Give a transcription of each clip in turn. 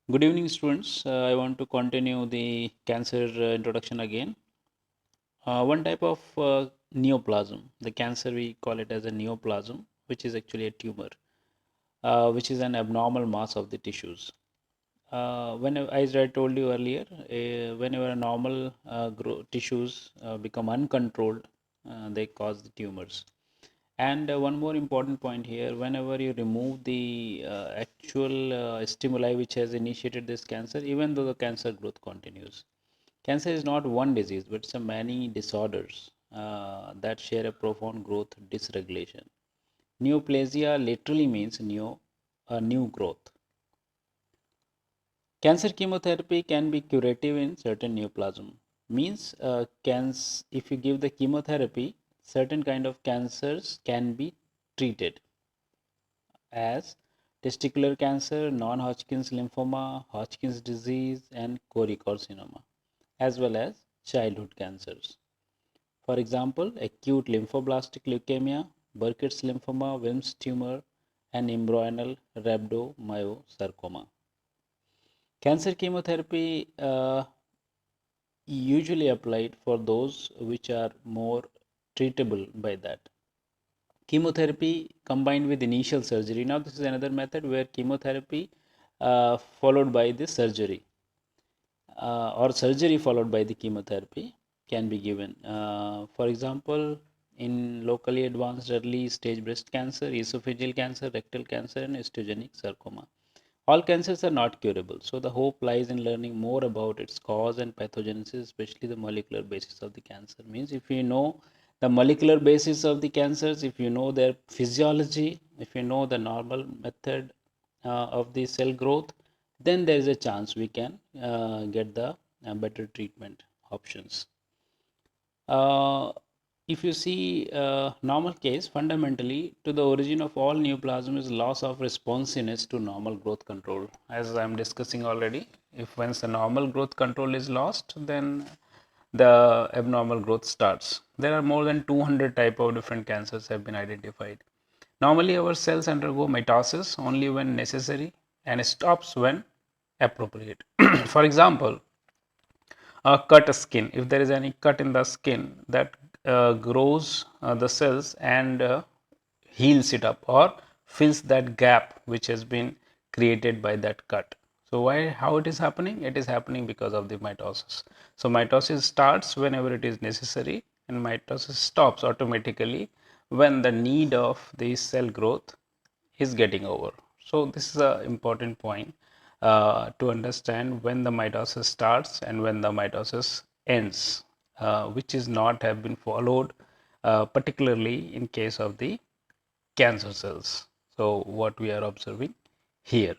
Good evening, students. I want to continue the cancer introduction again. One type of neoplasm, the cancer we call it as a neoplasm, which is actually a tumor, which is an abnormal mass of the tissues. Whenever, as I told you earlier, whenever normal tissues become uncontrolled, they cause the tumors. And one more important point here, whenever you remove the actual stimuli which has initiated this cancer, even though the cancer growth continues. Cancer is not one disease, but it's a many disorders that share a profound growth dysregulation. Neoplasia literally means new growth. Cancer chemotherapy can be curative in certain neoplasm. Means if you give the chemotherapy, certain kind of cancers can be treated as testicular cancer, non-Hodgkin's lymphoma, Hodgkin's disease, and choriocarcinoma, as well as childhood cancers. For example, acute lymphoblastic leukemia, Burkitt's lymphoma, Wilms tumor, and embryonal rhabdomyosarcoma. Cancer chemotherapy usually applied for those which are more treatable by that. Chemotherapy combined with initial surgery. Now, this is another method where chemotherapy followed by the surgery or surgery followed by the chemotherapy can be given. For example, in locally advanced early stage breast cancer, esophageal cancer, rectal cancer, and osteogenic sarcoma. All cancers are not curable, so the hope lies in learning more about its cause and pathogenesis, especially the molecular basis of the cancer. Means if you know the molecular basis of the cancers, if you know their physiology, if you know the normal method of the cell growth, then there is a chance we can get the better treatment options. If you see normal case, fundamentally to the origin of all neoplasm is loss of responsiveness to normal growth control. As I am discussing already, if once the normal growth control is lost, then the abnormal growth starts. There are more than 200 type of different cancers have been identified. Normally our cells undergo mitosis only when necessary and stops when appropriate. For example, cut skin. If there is any cut in the skin, that grows the cells and heals it up or fills that gap which has been created by that cut. So how it is happening? It is happening because of the mitosis. So mitosis starts whenever it is necessary, and mitosis stops automatically when the need of the cell growth is getting over. So this is an important point to understand when the mitosis starts and when the mitosis ends, which is not have been followed, particularly in case of the cancer cells. So what we are observing here.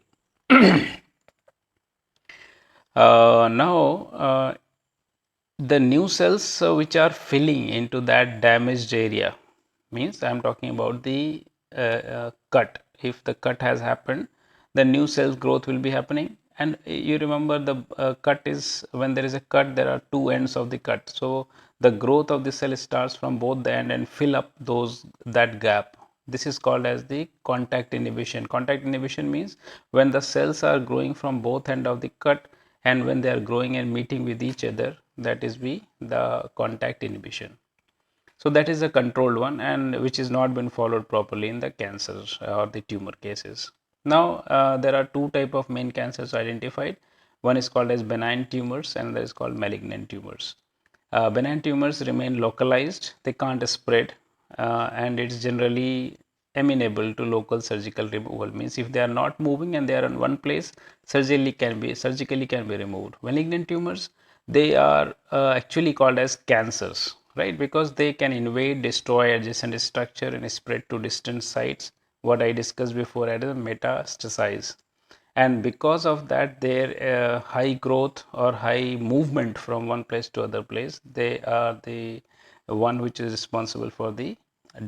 Now, the new cells which are filling into that damaged area, means I am talking about the cut. If the cut has happened, the new cells growth will be happening. And you remember the cut is, when there is a cut, there are two ends of the cut. So the growth of the cell starts from both the end and fill up that gap. This is called as the contact inhibition. Contact inhibition means when the cells are growing from both end of the cut, and when they are growing and meeting with each other, that is the contact inhibition. So that is a controlled one, and which is not been followed properly in the cancers or the tumor cases. Now there are two type of main cancers identified. One is called as benign tumors and that is called malignant tumors. Benign tumors remain localized, they can't spread, and it's generally amenable to local surgical removal. Means if they are not moving and they are in one place, surgically can be removed. Malignant tumors, they are actually called as cancers, right? Because they can invade, destroy adjacent structure and spread to distant sites. What I discussed before as metastasize. And because of that, their high growth or high movement from one place to other place, they are the one which is responsible for the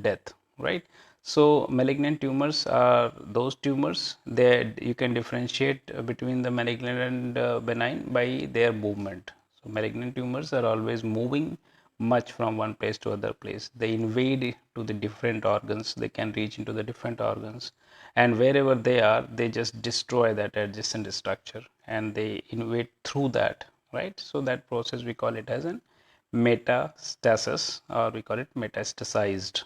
death, right? So malignant tumors are those tumors that you can differentiate between the malignant and benign by their movement. So malignant tumors are always moving much from one place to other place. They invade to the different organs, they can reach into the different organs, and wherever they are, they just destroy that adjacent structure and they invade through that, right? So that process we call it as an metastasis, or we call it metastasized.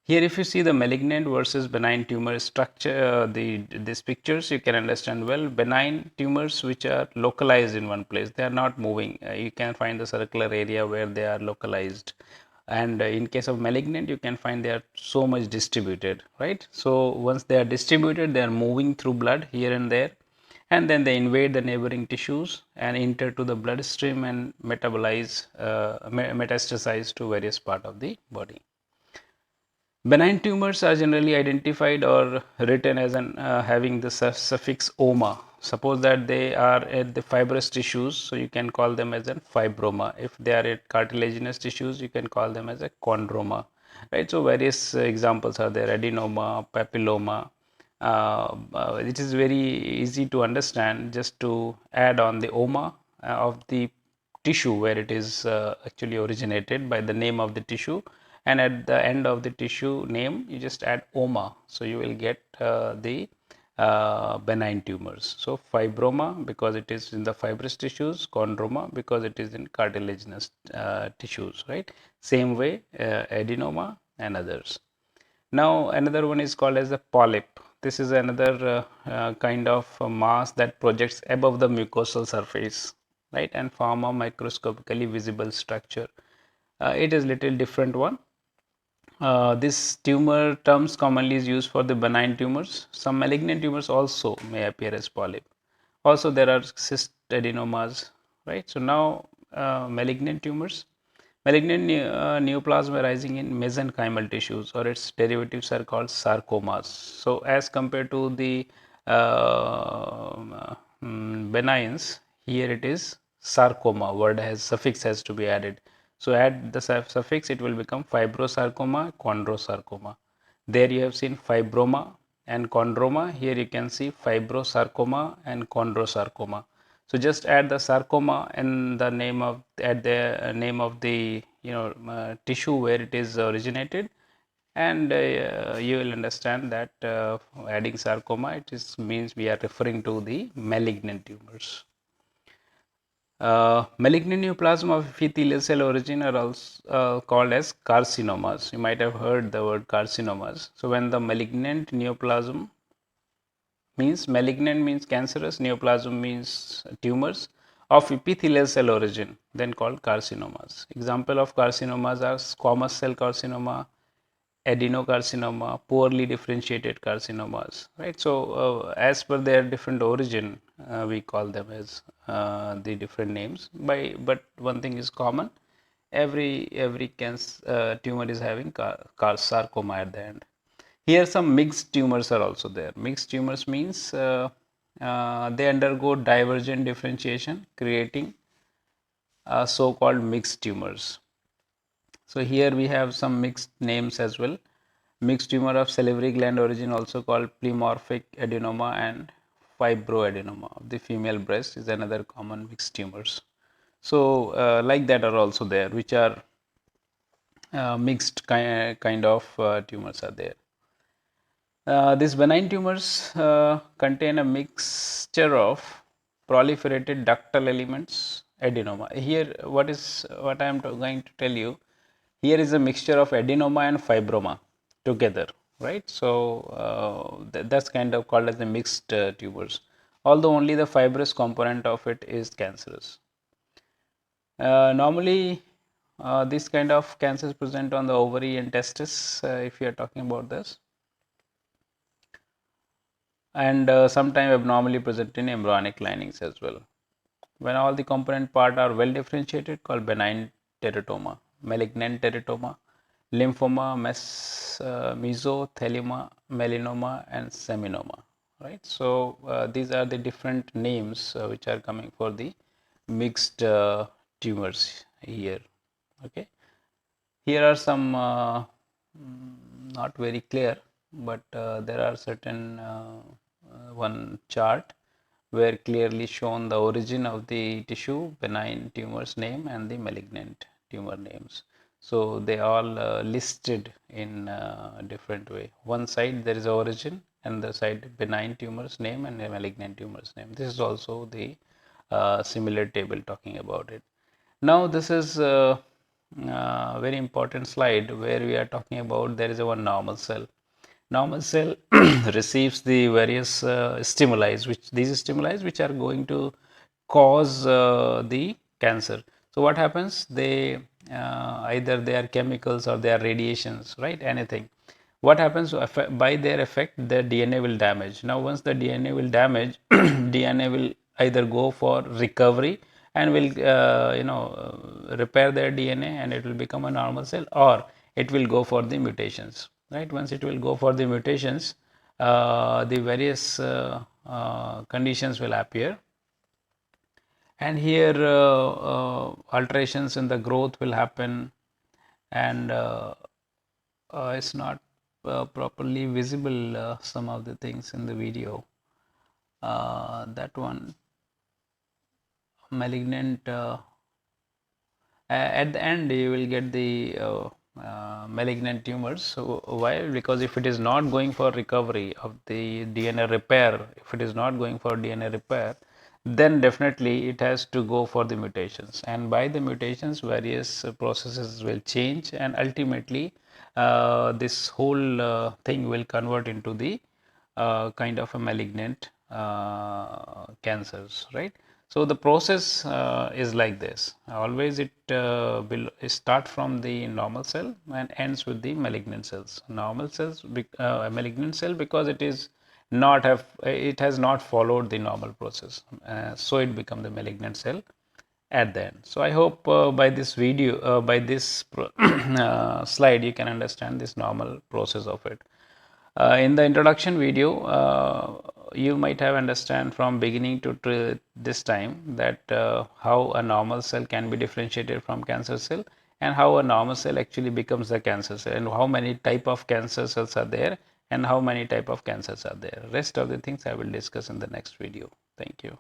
Here, if you see the malignant versus benign tumor structure, these pictures, you can understand well. Benign tumors which are localized in one place, they are not moving. You can find the circular area where they are localized. And in case of malignant, you can find they are so much distributed, right? So once they are distributed, they are moving through blood here and there, and then they invade the neighboring tissues and enter to the bloodstream and metabolize, metastasize to various part of the body. Benign tumors are generally identified or written as having the suffix "oma". Suppose that they are at the fibrous tissues, so you can call them as a fibroma. If they are at cartilaginous tissues, you can call them as a chondroma, right? So various examples are there: adenoma, papilloma. It is very easy to understand just to add on the oma of the tissue where it is actually originated by the name of the tissue, and at the end of the tissue name you just add oma, so you will get the benign tumors. So fibroma because it is in the fibrous tissues, chondroma because it is in cartilaginous tissues, right? Same way adenoma and others. Now another one is called as a polyp. This is another kind of mass that projects above the mucosal surface, right, and form a microscopically visible structure. It is little different one. This tumor terms commonly is used for the benign tumors. Some malignant tumors also may appear as polyp. Also, there are cyst adenomas, right? So now, malignant tumors. Malignant neoplasm arising in mesenchymal tissues, or its derivatives are called sarcomas. So, as compared to the benigns, here it is sarcoma. Word has suffix has to be added. So, add the suffix, it will become fibrosarcoma, chondrosarcoma. There you have seen fibroma and chondroma. Here you can see fibrosarcoma and chondrosarcoma. So just add the sarcoma and the name of at the name of the tissue where it is originated, and you will understand that adding sarcoma, it is means we are referring to the malignant tumors. Malignant neoplasm of epithelial cell origin are also called as carcinomas. You might have heard the word carcinomas. So when the malignant neoplasm means, malignant means cancerous, neoplasm means tumors of epithelial cell origin, then called carcinomas. Example of carcinomas are squamous cell carcinoma, adenocarcinoma, poorly differentiated carcinomas, right? So as per their different origin, we call them as the different names. But one thing is common: every cancer tumor is having sarcoma at the end. Here some mixed tumors are also there. Mixed tumors means they undergo divergent differentiation, creating so-called mixed tumors. So here we have some mixed names as well. Mixed tumor of salivary gland origin, also called pleomorphic adenoma, and fibroadenoma of the female breast is another common mixed tumors. So like that are also there, which are mixed kind of tumors are there. These benign tumors contain a mixture of proliferated ductal elements, adenoma. Here, what I am going to tell you, here is a mixture of adenoma and fibroma together, right? So that's kind of called as the mixed tumors, although only the fibrous component of it is cancerous. Normally, this kind of cancers present on the ovary and testis, if you are talking about this, and sometimes abnormally present in embryonic linings as well. When all the component part are well differentiated, called benign teratoma, malignant teratoma, lymphoma, mesothelioma, melanoma, and seminoma, right? So these are the different names which are coming for the mixed tumors here. Okay, here are some not very clear, but there are certain one chart where clearly shown the origin of the tissue, benign tumors name, and the malignant tumor names. So they all listed in different way. One side there is origin, and the side benign tumors name and the malignant tumors name. This is also the similar table talking about it. Now this is a very important slide where we are talking about there is a one normal cell. Normal cell receives the various stimuli, which these stimuli which are going to cause the cancer. So what happens? They either they are chemicals or they are radiations, right? Anything. What happens by their effect? The DNA will damage. Now, once the DNA will damage, DNA will either go for recovery and will repair their DNA and it will become a normal cell, or it will go for the mutations, right? Once it will go for the mutations, the various conditions will appear, and here alterations in the growth will happen, and it's not properly visible some of the things in the video. That one malignant at the end you will get the malignant tumors. So why? Because if it is not going for recovery of the DNA repair, if it is not going for DNA repair, then definitely it has to go for the mutations, and by the mutations various processes will change, and ultimately this whole thing will convert into the kind of a malignant cancers, right? So the process is like this. Always it will start from the normal cell and ends with the malignant cells. Normal cells, a malignant cell, because it has not followed the normal process, so it becomes the malignant cell at the end. So I hope by this video, by this slide, you can understand this normal process of it. In the introduction video, you might have understand from beginning to this time that how a normal cell can be differentiated from cancer cell, and how a normal cell actually becomes the cancer cell, and how many type of cancer cells are there, and how many type of cancers are there. Rest of the things I will discuss in the next video. Thank you.